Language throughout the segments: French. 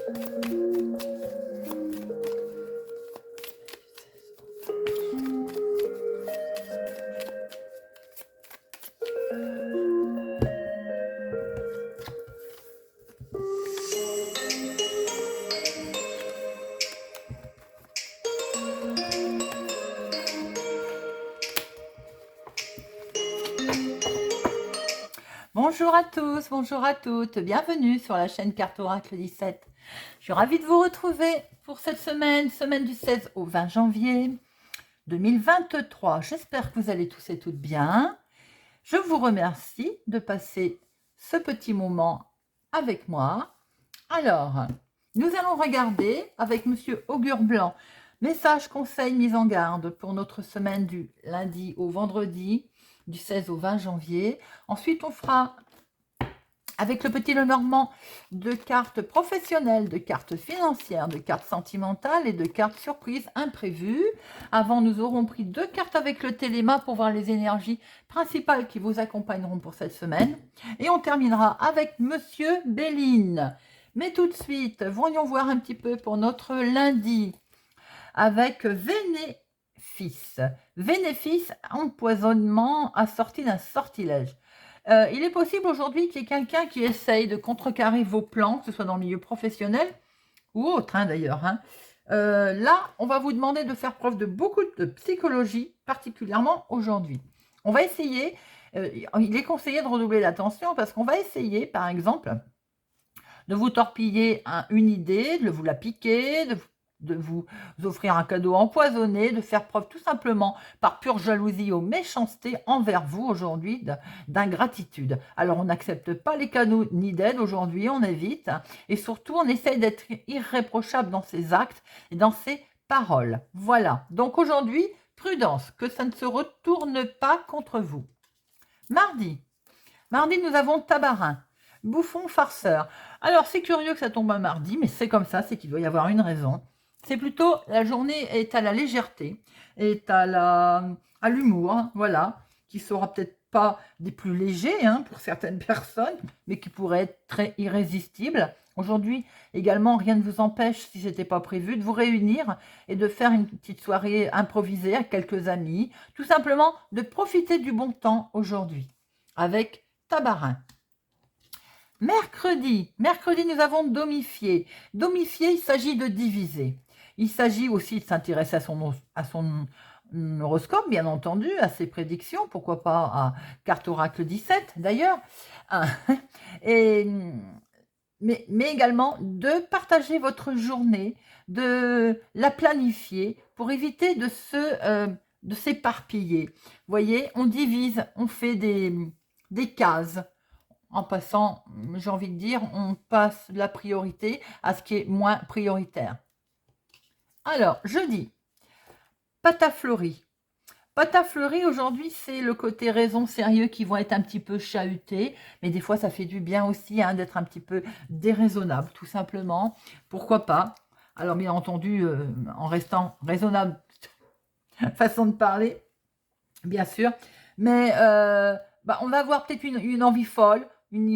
Bonjour à tous, bonjour à toutes, bienvenue sur la chaîne Carte Oracle 17. Je suis ravie de vous retrouver pour cette semaine du 16 au 20 janvier 2023. J'espère que vous allez tous et toutes bien. Je vous remercie de passer ce petit moment avec moi. Alors, nous allons regarder avec Monsieur Augure Blanc, message, conseil, mise en garde pour notre semaine du lundi au vendredi, du 16 au 20 janvier. Ensuite, on fera avec le petit Lenormand de cartes professionnelles, de cartes financières, de cartes sentimentales et de cartes surprises imprévues. Avant, nous aurons pris 2 cartes avec le Téléma pour voir les énergies principales qui vous accompagneront pour cette semaine. Et on terminera avec Monsieur Béline. Mais tout de suite, voyons voir un petit peu pour notre lundi avec Vénéfice. Vénéfice, empoisonnement assorti d'un sortilège. Il est possible aujourd'hui qu'il y ait quelqu'un qui essaye de contrecarrer vos plans, que ce soit dans le milieu professionnel ou autre d'ailleurs. Là, on va vous demander de faire preuve de beaucoup de psychologie, particulièrement aujourd'hui. On va essayer, il est conseillé de redoubler l'attention parce qu'on va essayer, par exemple, de vous torpiller une idée, de vous la piquer, de vous offrir un cadeau empoisonné, de faire preuve tout simplement par pure jalousie ou méchanceté envers vous aujourd'hui d'ingratitude. Alors on n'accepte pas les cadeaux ni d'aide aujourd'hui, on évite et surtout on essaye d'être irréprochable dans ses actes et dans ses paroles. Voilà, donc aujourd'hui, prudence, que ça ne se retourne pas contre vous. Mardi, nous avons Tabarin, bouffon farceur. Alors c'est curieux que ça tombe un mardi, mais c'est comme ça, c'est qu'il doit y avoir une raison. C'est plutôt, la journée est à la légèreté, est à l'humour, voilà, qui sera peut-être pas des plus légers pour certaines personnes, mais qui pourrait être très irrésistible. Aujourd'hui, également, rien ne vous empêche, si ce n'était pas prévu, de vous réunir et de faire une petite soirée improvisée avec quelques amis. Tout simplement, de profiter du bon temps aujourd'hui, avec Tabarin. Mercredi, nous avons Domifié. Domifié, il s'agit de diviser. Il s'agit aussi de s'intéresser à son horoscope, bien entendu, à ses prédictions, pourquoi pas à Carte Oracle 17 d'ailleurs. Mais également de partager votre journée, de la planifier pour éviter de s'éparpiller. Vous voyez, on divise, on fait des cases. En passant, j'ai envie de dire, on passe la priorité à ce qui est moins prioritaire. Alors, jeudi, Patafleurie. Patafleurie, aujourd'hui, c'est le côté raison sérieux qui vont être un petit peu chahutés, mais des fois, ça fait du bien aussi d'être un petit peu déraisonnable, tout simplement. Pourquoi pas? Alors, bien entendu, en restant raisonnable, façon de parler, bien sûr, mais on va avoir peut-être une envie folle,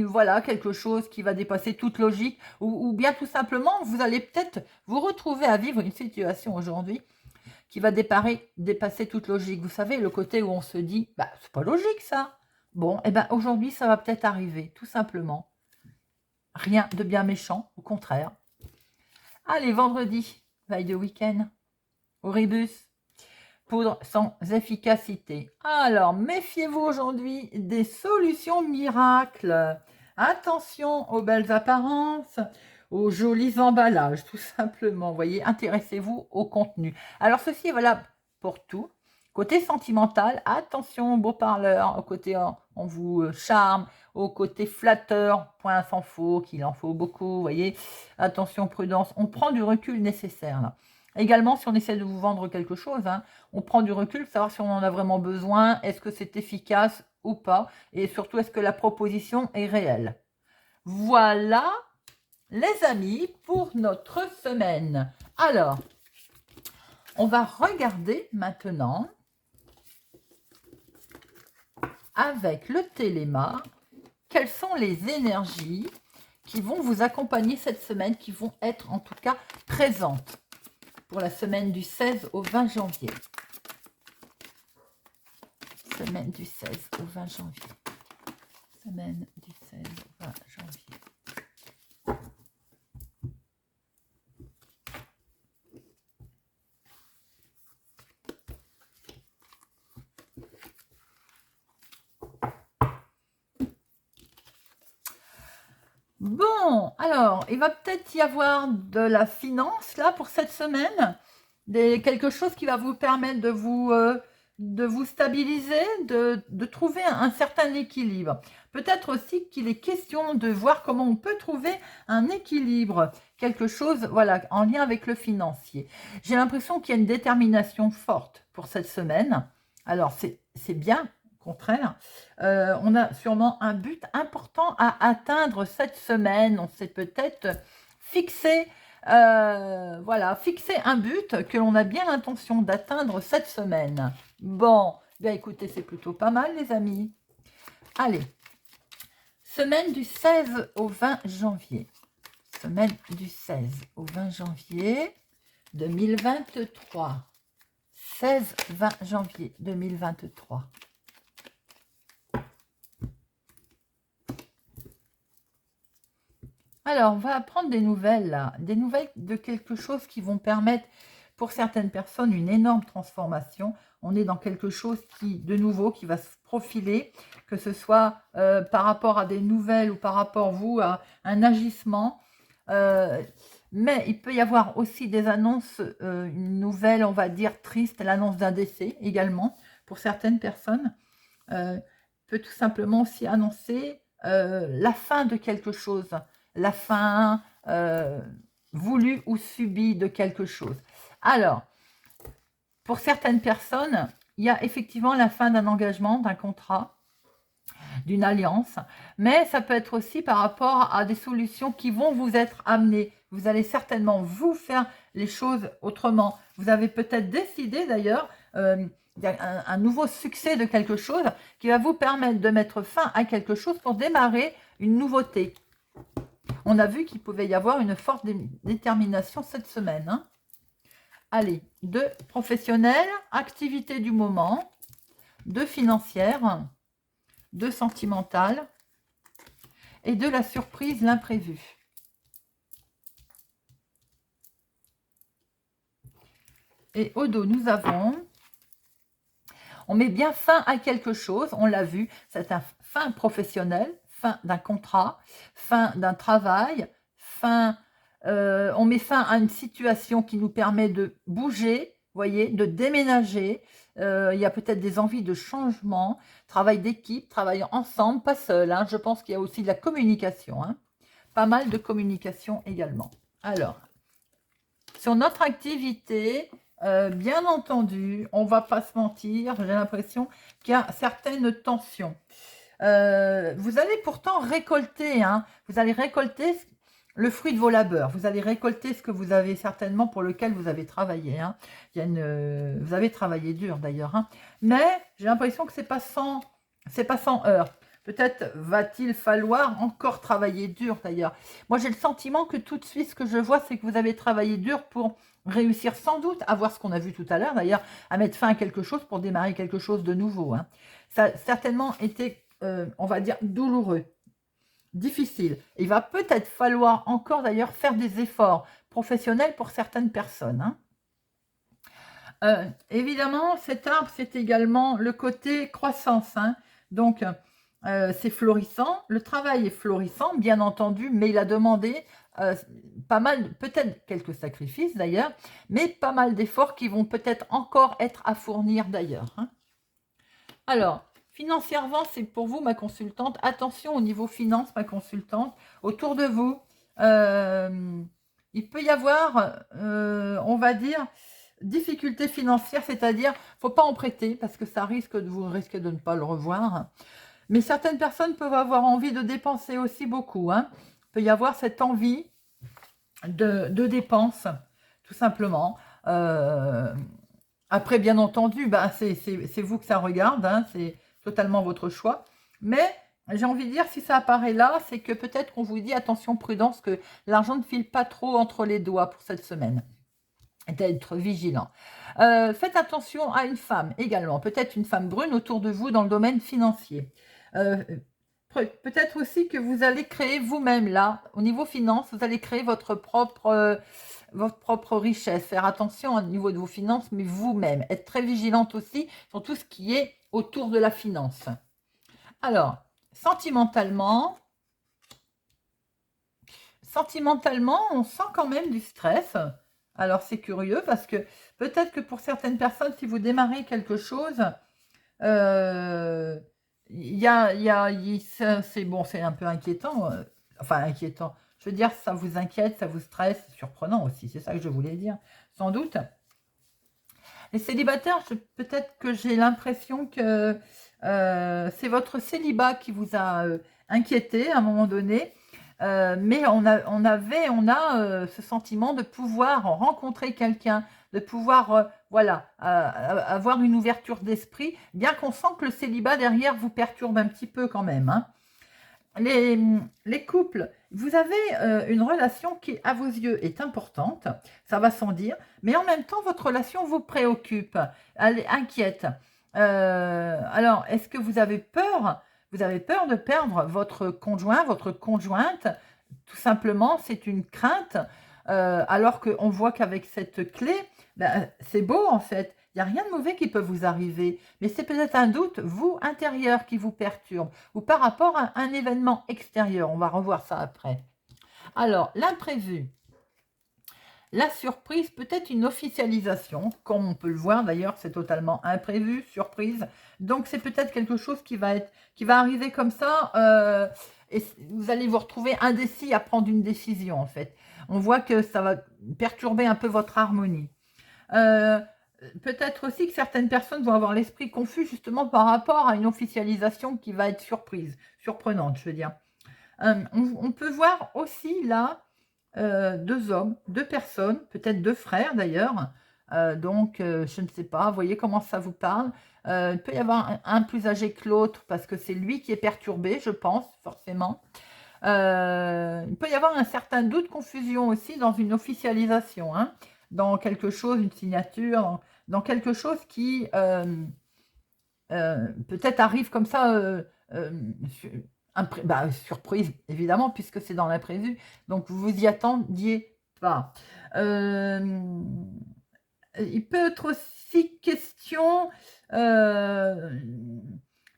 voilà, quelque chose qui va dépasser toute logique, ou bien tout simplement, vous allez peut-être vous retrouver à vivre une situation aujourd'hui qui va dépasser toute logique. Vous savez, le côté où on se dit, c'est pas logique ça. Bon, et aujourd'hui, ça va peut-être arriver, tout simplement. Rien de bien méchant, au contraire. Allez, vendredi, veille de week-end, Auribus, poudre sans efficacité. Alors, méfiez-vous aujourd'hui des solutions miracles. Attention aux belles apparences, aux jolis emballages, tout simplement. Vous voyez, intéressez-vous au contenu. Alors, ceci est valable pour tout. Côté sentimental, attention aux beaux parleurs, au côté on vous charme, au côté flatteur, point sans faux, qu'il en faut beaucoup, vous voyez. Attention, prudence, on prend du recul nécessaire là. Également, si on essaie de vous vendre quelque chose, on prend du recul, savoir si on en a vraiment besoin, est-ce que c'est efficace ou pas, et surtout, est-ce que la proposition est réelle. Voilà, les amis, pour notre semaine. Alors, on va regarder maintenant avec le Téléma quelles sont les énergies qui vont vous accompagner cette semaine, qui vont être en tout cas présentes pour la semaine du 16 au 20 janvier. Semaine du 16 au 20 janvier. Semaine du 16 au 20 janvier. Bon, alors, il va peut-être y avoir de la finance, là, pour cette semaine. Quelque chose qui va vous permettre de vous stabiliser, de trouver un certain équilibre. Peut-être aussi qu'il est question de voir comment on peut trouver un équilibre. Quelque chose, voilà, en lien avec le financier. J'ai l'impression qu'il y a une détermination forte pour cette semaine. Alors, c'est bien. Contraire, on a sûrement un but important à atteindre cette semaine. On s'est peut-être fixé, voilà, fixé un but que l'on a bien l'intention d'atteindre cette semaine. Bon, bien écoutez, c'est plutôt pas mal les amis. Allez, semaine du 16 au 20 janvier. Semaine du 16 au 20 janvier 2023. 16-20 janvier 2023. Alors, on va apprendre des nouvelles, là. Des nouvelles de quelque chose qui vont permettre, pour certaines personnes, une énorme transformation. On est dans quelque chose qui, de nouveau, qui va se profiler, que ce soit par rapport à des nouvelles ou par rapport, vous, à un agissement. Mais il peut y avoir aussi des annonces, une nouvelle, on va dire, triste, l'annonce d'un décès également, pour certaines personnes. Peut tout simplement aussi annoncer la fin de quelque chose. La fin voulue ou subie de quelque chose. Alors, pour certaines personnes, il y a effectivement la fin d'un engagement, d'un contrat, d'une alliance, mais ça peut être aussi par rapport à des solutions qui vont vous être amenées. Vous allez certainement vous faire les choses autrement. Vous avez peut-être décidé d'ailleurs un nouveau succès de quelque chose qui va vous permettre de mettre fin à quelque chose pour démarrer une nouveauté. On a vu qu'il pouvait y avoir une forte détermination cette semaine. Hein. Allez, de professionnel, activité du moment, de financière, de sentimental et de la surprise, l'imprévu. Et au dos, nous avons... On met bien fin à quelque chose, on l'a vu, c'est un fin professionnel, fin d'un contrat, fin d'un travail, on met fin à une situation qui nous permet de bouger, voyez, de déménager. Il y a peut-être des envies de changement, travail d'équipe, travail ensemble, pas seul. Hein. Je pense qu'il y a aussi de la communication, hein. Pas mal de communication également. Alors, sur notre activité, bien entendu, on ne va pas se mentir, j'ai l'impression qu'il y a certaines tensions. Vous allez pourtant récolter, hein, vous allez récolter le fruit de vos labeurs. Vous allez récolter ce que vous avez certainement pour lequel vous avez travaillé. Hein. Vous avez travaillé dur d'ailleurs. Hein. Mais j'ai l'impression que ce n'est pas sans heurts. Peut-être va-t-il falloir encore travailler dur d'ailleurs. Moi, j'ai le sentiment que tout de suite, ce que je vois, c'est que vous avez travaillé dur pour réussir sans doute à voir ce qu'on a vu tout à l'heure, d'ailleurs, à mettre fin à quelque chose pour démarrer quelque chose de nouveau. Hein. Ça a certainement été, on va dire, douloureux, difficile. Il va peut-être falloir encore d'ailleurs faire des efforts professionnels pour certaines personnes. Hein. Évidemment, cet arbre, c'est également le côté croissance. Hein. Donc, c'est florissant, le travail est florissant, bien entendu, mais il a demandé pas mal, peut-être quelques sacrifices d'ailleurs, mais pas mal d'efforts qui vont peut-être encore être à fournir d'ailleurs. Hein. Alors, financièrement, c'est pour vous ma consultante. Attention au niveau finance, ma consultante, autour de vous. Il peut y avoir, on va dire, difficultés financières, c'est-à-dire, il ne faut pas en prêter parce que ça risque vous risquez de ne pas le revoir. Mais certaines personnes peuvent avoir envie de dépenser aussi beaucoup. Hein. Il peut y avoir cette envie de dépenses, tout simplement. Après, bien entendu, bah, c'est vous que ça regarde. Hein, c'est totalement votre choix. Mais j'ai envie de dire, si ça apparaît là, c'est que peut-être qu'on vous dit attention, prudence, que l'argent ne file pas trop entre les doigts pour cette semaine. D'être vigilant. Faites attention à une femme également, peut-être une femme brune autour de vous dans le domaine financier. Peut-être aussi que vous allez créer vous-même là, au niveau finance, vous allez créer votre propre richesse. Faire attention au niveau de vos finances, mais vous-même. Être très vigilante aussi sur tout ce qui est autour de la finance. Alors, sentimentalement, on sent quand même du stress. Alors, c'est curieux parce que peut-être que pour certaines personnes, si vous démarrez quelque chose, c'est bon, c'est un peu inquiétant. Enfin, inquiétant. Je veux dire, ça vous inquiète, ça vous stresse, c'est surprenant aussi. C'est ça que je voulais dire, sans doute. Les célibataires, peut-être que j'ai l'impression que c'est votre célibat qui vous a inquiété à un moment donné. Mais on a ce sentiment de pouvoir rencontrer quelqu'un, de pouvoir avoir une ouverture d'esprit, bien qu'on sent que le célibat derrière vous perturbe un petit peu quand même. Hein. Les couples, vous avez une relation qui, à vos yeux, est importante, ça va sans dire, mais en même temps, votre relation vous préoccupe, elle est inquiète. Alors, est-ce que vous avez peur? Vous avez peur de perdre votre conjoint, votre conjointe? Tout simplement, c'est une crainte, alors qu'on voit qu'avec cette clé, c'est beau en fait. Il n'y a rien de mauvais qui peut vous arriver, mais c'est peut-être un doute, vous, intérieur, qui vous perturbe, ou par rapport à un événement extérieur. On va revoir ça après. Alors, l'imprévu. La surprise, peut-être une officialisation, comme on peut le voir d'ailleurs, c'est totalement imprévu, surprise. Donc c'est peut-être quelque chose qui va arriver comme ça, et vous allez vous retrouver indécis à prendre une décision en fait. On voit que ça va perturber un peu votre harmonie. Peut-être aussi que certaines personnes vont avoir l'esprit confus justement par rapport à une officialisation qui va être surprenante, je veux dire. On peut voir aussi là deux hommes, deux personnes, peut-être deux frères d'ailleurs. Donc, je ne sais pas, vous voyez comment ça vous parle. Il peut y avoir un plus âgé que l'autre parce que c'est lui qui est perturbé, je pense, forcément. Il peut y avoir un certain doute, confusion aussi dans une officialisation, hein, dans quelque chose, une signature, dans quelque chose qui peut-être arrive comme ça, surprise évidemment, puisque c'est dans l'imprévu, donc vous vous y attendiez pas. Il peut être aussi question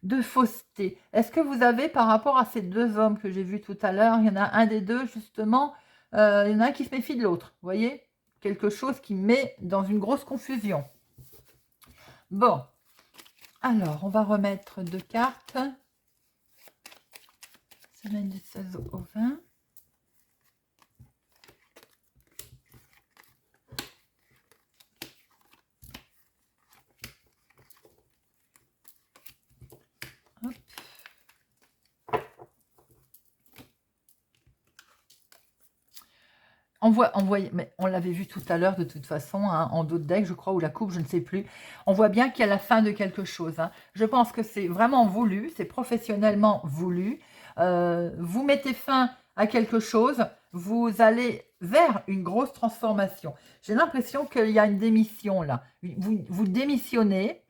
de fausseté. Est-ce que vous avez, par rapport à ces deux hommes que j'ai vus tout à l'heure, il y en a un des deux justement, il y en a un qui se méfie de l'autre, vous voyez? Quelque chose qui met dans une grosse confusion. Bon, alors on va remettre deux cartes. Semaine du 16 au 20. Hop. Mais on l'avait vu tout à l'heure de toute façon, hein, en dos de deck, je crois, ou la coupe, je ne sais plus. On voit bien qu'il y a la fin de quelque chose. Hein. Je pense que c'est vraiment voulu, c'est professionnellement voulu. Vous mettez fin à quelque chose, vous allez vers une grosse transformation. J'ai l'impression qu'il y a une démission là. Vous démissionnez,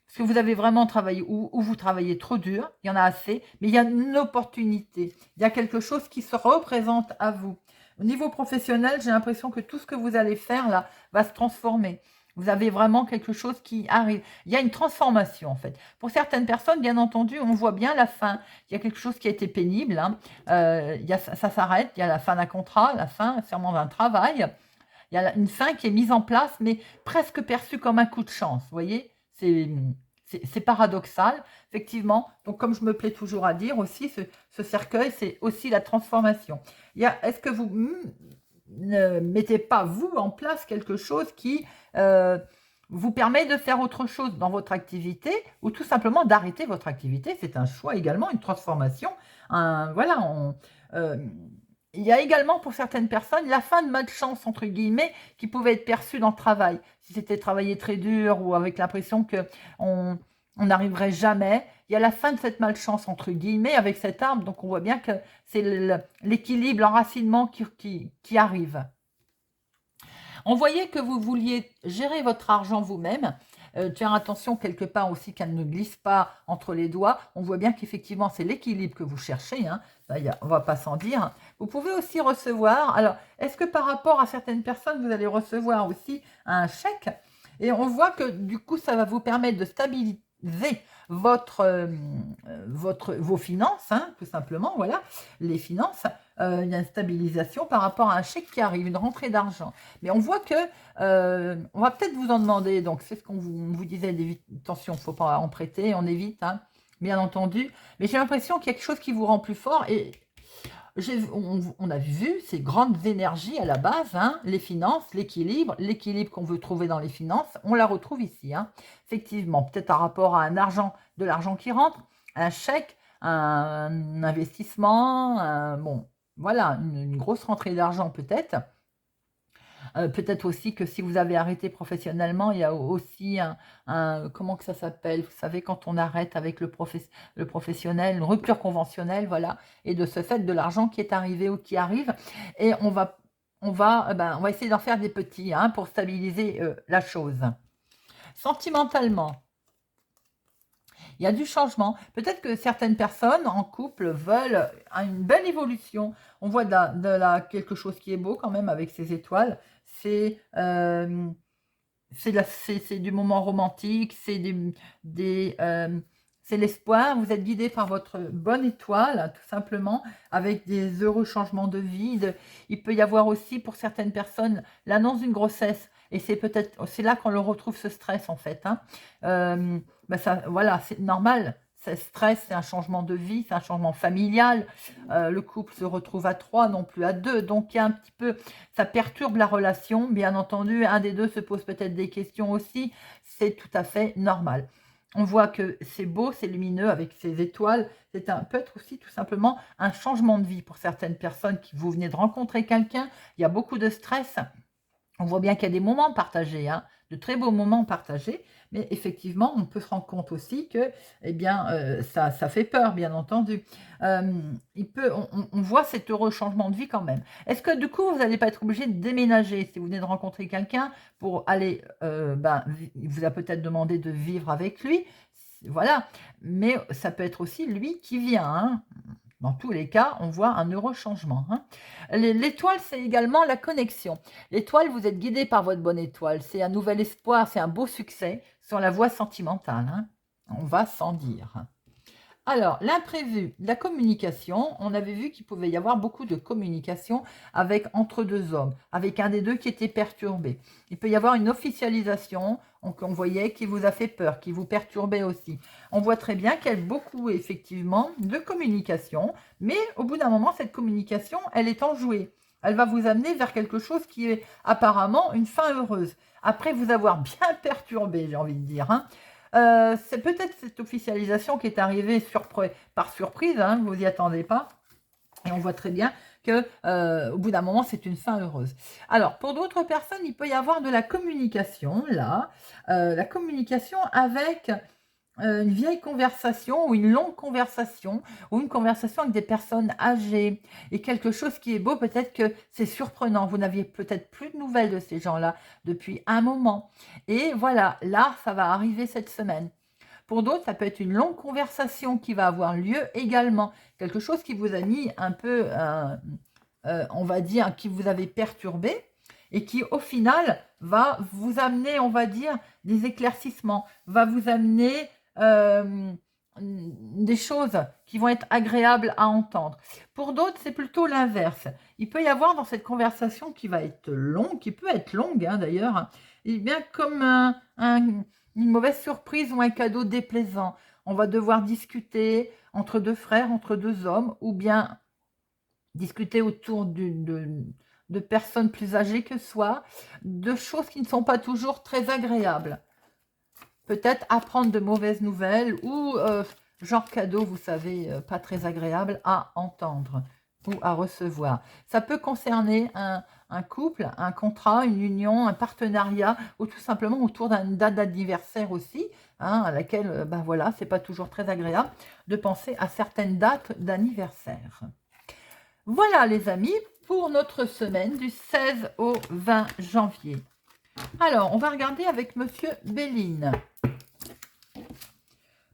parce que vous avez vraiment travaillé, ou vous travaillez trop dur, il y en a assez, mais il y a une opportunité. Il y a quelque chose qui se représente à vous. Au niveau professionnel, j'ai l'impression que tout ce que vous allez faire là va se transformer. Vous avez vraiment quelque chose qui arrive. Il y a une transformation en fait. Pour certaines personnes, bien entendu, on voit bien la fin. Il y a quelque chose qui a été pénible. Hein. Ça s'arrête. Il y a la fin d'un contrat, la fin sûrement d'un travail. Il y a une fin qui est mise en place, mais presque perçue comme un coup de chance. Vous voyez, c'est paradoxal, effectivement. Donc, comme je me plais toujours à dire aussi, ce cercueil, c'est aussi la transformation. Est-ce que vous ne mettez pas, vous, en place quelque chose qui vous permet de faire autre chose dans votre activité ou tout simplement d'arrêter votre activité? C'est un choix également, une transformation. Il y a également pour certaines personnes la fin de malchance, entre guillemets, qui pouvait être perçue dans le travail. Si c'était travailler très dur ou avec l'impression qu'on n'arriverait jamais, il y a la fin de cette malchance, entre guillemets, avec cet arbre. Donc, on voit bien que c'est l'équilibre, l'enracinement qui arrive. On voyait que vous vouliez gérer votre argent vous-même, faire attention quelque part aussi qu'elle ne glisse pas entre les doigts. On voit bien qu'effectivement, c'est l'équilibre que vous cherchez, hein. Ça, on ne va pas s'en dire. Vous pouvez aussi recevoir, alors, est-ce que par rapport à certaines personnes, vous allez recevoir aussi un chèque? Et on voit que du coup, ça va vous permettre de stabiliser vos finances, hein, tout simplement, voilà, les finances. Il y a une stabilisation par rapport à un chèque qui arrive, une rentrée d'argent. Mais on voit que, on va peut-être vous en demander, donc c'est ce qu'on vous disait, attention, il ne faut pas en prêter, on évite, hein, bien entendu. Mais j'ai l'impression qu'il y a quelque chose qui vous rend plus fort et on a vu ces grandes énergies à la base, hein, les finances, l'équilibre qu'on veut trouver dans les finances, on la retrouve ici, hein. Effectivement, peut-être par rapport à de l'argent qui rentre, un chèque, un investissement, bon, voilà, une grosse rentrée d'argent peut-être. Peut-être aussi que si vous avez arrêté professionnellement, il y a aussi comment que ça s'appelle? Vous savez, quand on arrête avec le professionnel, une rupture conventionnelle, voilà. Et de ce fait, de l'argent qui est arrivé ou qui arrive. Et on va essayer d'en faire des petits, hein, pour stabiliser la chose. Sentimentalement, il y a du changement. Peut-être que certaines personnes en couple veulent une belle évolution. On voit quelque chose qui est beau quand même avec ces étoiles. C'est du moment romantique, c'est l'espoir. Vous êtes guidé par votre bonne étoile, tout simplement, avec des heureux changements de vie. Il peut y avoir aussi, pour certaines personnes, l'annonce d'une grossesse. Et c'est là qu'on le retrouve, ce stress, en fait, hein. Voilà, c'est normal. C'est stress, c'est un changement de vie, c'est un changement familial. Le couple se retrouve à 3, non plus à 2. Donc, il y a un petit peu, ça perturbe la relation. Bien entendu, un des deux se pose peut-être des questions aussi. C'est tout à fait normal. On voit que c'est beau, c'est lumineux avec ces étoiles. Peut-être aussi tout simplement un changement de vie pour certaines personnes qui vous venez de rencontrer quelqu'un. Il y a beaucoup de stress. On voit bien qu'il y a des moments partagés, hein, de très beaux moments partagés, mais effectivement, on peut se rendre compte aussi que, eh bien, ça fait peur, bien entendu. On voit cet heureux changement de vie quand même. Est-ce que du coup, vous n'allez pas être obligé de déménager si vous venez de rencontrer quelqu'un pour aller, il vous a peut-être demandé de vivre avec lui, voilà, mais ça peut être aussi lui qui vient, hein. Dans tous les cas, on voit un heureux changement, hein. L'étoile, c'est également la connexion. L'étoile, vous êtes guidé par votre bonne étoile. C'est un nouvel espoir, c'est un beau succès sur la voie sentimentale, hein. On va sans dire. Alors, l'imprévu, la communication, on avait vu qu'il pouvait y avoir beaucoup de communication entre deux hommes, avec un des deux qui était perturbé. Il peut y avoir une officialisation, on voyait, qui vous a fait peur, qui vous perturbait aussi. On voit très bien qu'il y a beaucoup, effectivement, de communication, mais au bout d'un moment, cette communication, elle est enjouée. Elle va vous amener vers quelque chose qui est apparemment une fin heureuse. Après vous avoir bien perturbé, j'ai envie de dire, hein. C'est peut-être cette officialisation qui est arrivée par surprise, hein, vous n'y attendez pas. Et on voit très bien que au bout d'un moment, c'est une fin heureuse. Alors, pour d'autres personnes, il peut y avoir de la communication, là. La communication avec une vieille conversation ou une longue conversation ou une conversation avec des personnes âgées et quelque chose qui est beau, peut-être que c'est surprenant, vous n'aviez peut-être plus de nouvelles de ces gens-là depuis un moment et voilà, là ça va arriver cette semaine. Pour d'autres, ça peut être une longue conversation qui va avoir lieu également, quelque chose qui vous a mis un peu, on va dire, qui vous avait perturbé et qui au final va vous amener, on va dire, des éclaircissements, va vous amener des choses qui vont être agréables à entendre. Pour d'autres, c'est plutôt l'inverse. Il peut y avoir dans cette conversation qui va être longue, qui peut être longue hein, d'ailleurs, et bien comme une mauvaise surprise ou un cadeau déplaisant. On va devoir discuter entre deux frères, entre deux hommes, ou bien discuter autour de personnes plus âgées que soi, de choses qui ne sont pas toujours très agréables. Peut-être apprendre de mauvaises nouvelles ou genre cadeau, vous savez, pas très agréable à entendre ou à recevoir. Ça peut concerner un couple, un contrat, une union, un partenariat, ou tout simplement autour d'une date d'anniversaire aussi, hein, à laquelle, ben voilà, c'est pas toujours très agréable de penser à certaines dates d'anniversaire. Voilà les amis, pour notre semaine du 16 au 20 janvier. Alors, on va regarder avec Monsieur Béline.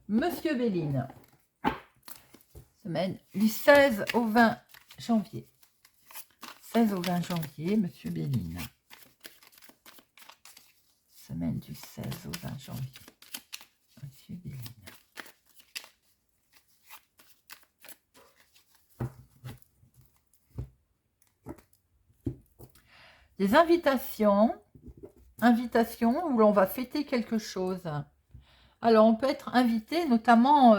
Monsieur Béline, semaine du 16 au 20 janvier. 16 au 20 janvier, Monsieur Béline. Semaine du 16 au 20 janvier. Monsieur Béline. Des invitations où l'on va fêter quelque chose. Alors, on peut être invité notamment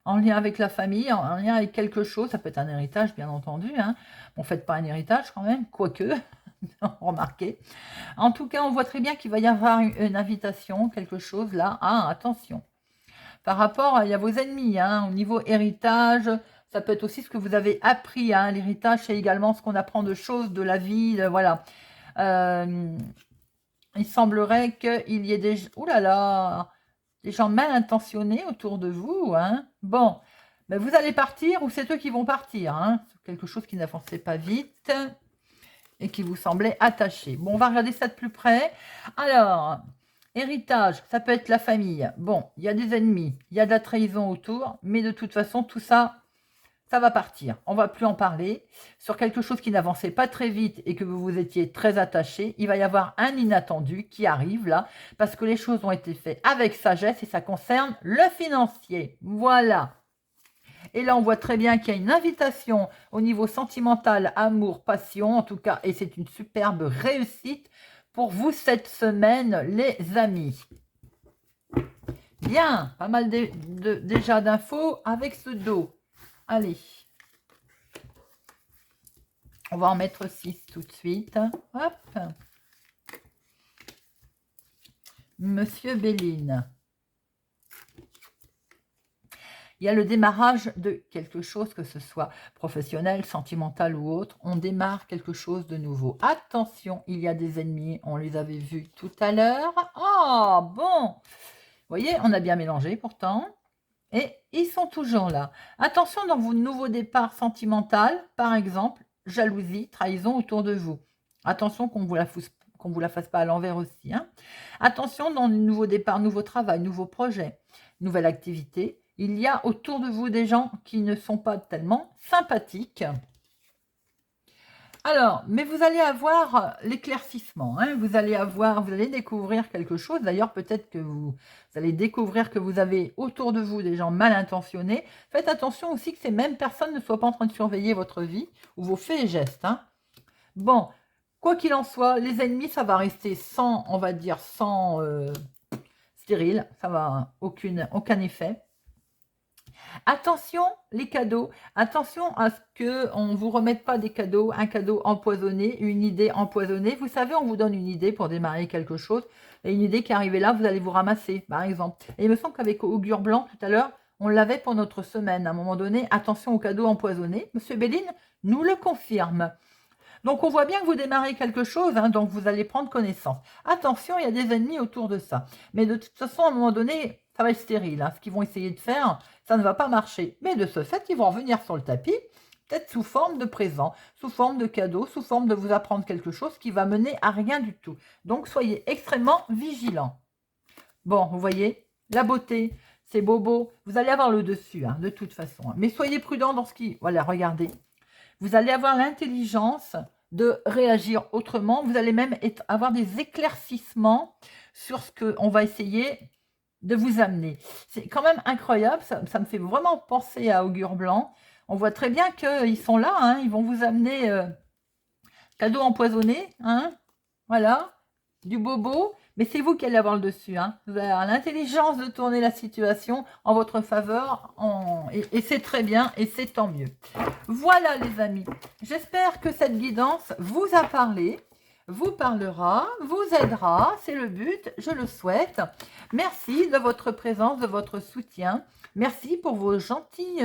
en lien avec la famille, en lien avec quelque chose. Ça peut être un héritage, bien entendu. Hein. Bon, faites pas un héritage quand même, quoique, remarquez. En tout cas, on voit très bien qu'il va y avoir une invitation, quelque chose là. Ah, attention. Par rapport à vos ennemis, hein, au niveau héritage, ça peut être aussi ce que vous avez appris. Hein. L'héritage, c'est également ce qu'on apprend de choses, de la vie, voilà. Il semblerait qu'il y ait des... Ouh là là, des gens mal intentionnés autour de vous. Hein. Bon, ben vous allez partir ou c'est eux qui vont partir. Hein. C'est quelque chose qui n'avançait pas vite et qui vous semblait attaché. Bon, on va regarder ça de plus près. Alors, héritage, ça peut être la famille. Bon, il y a des ennemis, il y a de la trahison autour, mais de toute façon, tout ça, ça va partir. On ne va plus en parler. Sur quelque chose qui n'avançait pas très vite et que vous vous étiez très attaché, il va y avoir un inattendu qui arrive là, parce que les choses ont été faites avec sagesse et ça concerne le financier. Voilà. Et là, on voit très bien qu'il y a une invitation au niveau sentimental, amour, passion, en tout cas, et c'est une superbe réussite pour vous cette semaine, les amis. Bien, pas mal déjà d'infos avec ce dos. Allez, on va en mettre 6 tout de suite. Hop. Monsieur Béline. Il y a le démarrage de quelque chose, que ce soit professionnel, sentimental ou autre. On démarre quelque chose de nouveau. Attention, il y a des ennemis. On les avait vus tout à l'heure. Oh, bon. Vous voyez, on a bien mélangé pourtant. Et ils sont toujours là. Attention dans vos nouveaux départs sentimentaux, par exemple, jalousie, trahison autour de vous. Attention qu'on vous la fasse pas à l'envers aussi. Hein. Attention dans le nouveau départ, nouveau travail, nouveau projet, nouvelle activité. Il y a autour de vous des gens qui ne sont pas tellement sympathiques. Alors, mais vous allez avoir l'éclaircissement, hein, vous allez découvrir quelque chose. D'ailleurs, peut-être que vous allez découvrir que vous avez autour de vous des gens mal intentionnés. Faites attention aussi que ces mêmes personnes ne soient pas en train de surveiller votre vie ou vos faits et gestes. Hein. Bon, quoi qu'il en soit, les ennemis, ça va rester sans, on va dire, sans stérile. Ça va aucun effet. Attention les cadeaux, attention à ce qu'on ne vous remette pas des cadeaux, un cadeau empoisonné, une idée empoisonnée. Vous savez, on vous donne une idée pour démarrer quelque chose, et une idée qui est arrivée là, vous allez vous ramasser, par exemple. Et il me semble qu'avec Augure Blanc, tout à l'heure, on l'avait pour notre semaine. À un moment donné, attention aux cadeaux empoisonnés. Monsieur Béline nous le confirme. Donc, on voit bien que vous démarrez quelque chose, hein, donc vous allez prendre connaissance. Attention, il y a des ennemis autour de ça. Mais de toute façon, à un moment donné, ça va être stérile. Hein. Ce qu'ils vont essayer de faire, ça ne va pas marcher. Mais de ce fait, ils vont revenir sur le tapis, peut-être sous forme de présent, sous forme de cadeau, sous forme de vous apprendre quelque chose qui va mener à rien du tout. Donc, soyez extrêmement vigilants. Bon, vous voyez, la beauté, c'est bobo. Vous allez avoir le dessus, hein, de toute façon. Mais soyez prudents dans ce qui... Voilà, regardez. Vous allez avoir l'intelligence de réagir autrement. Vous allez même avoir des éclaircissements sur ce qu'on va essayer de vous amener. C'est quand même incroyable. Ça me fait vraiment penser à Augure Blanc. On voit très bien qu'ils sont là. Hein, ils vont vous amener cadeau empoisonné. Hein, voilà. Du bobo. Mais c'est vous qui allez avoir le dessus. Hein. Vous allez avoir l'intelligence de tourner la situation en votre faveur. Et c'est très bien. Et c'est tant mieux. Voilà les amis. J'espère que cette guidance vous a parlé, vous parlera, vous aidera. C'est le but, je le souhaite. Merci de votre présence, de votre soutien. Merci pour vos gentils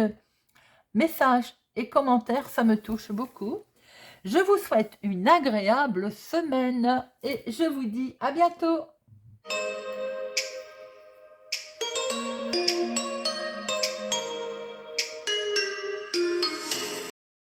messages et commentaires. Ça me touche beaucoup. Je vous souhaite une agréable semaine et je vous dis à bientôt.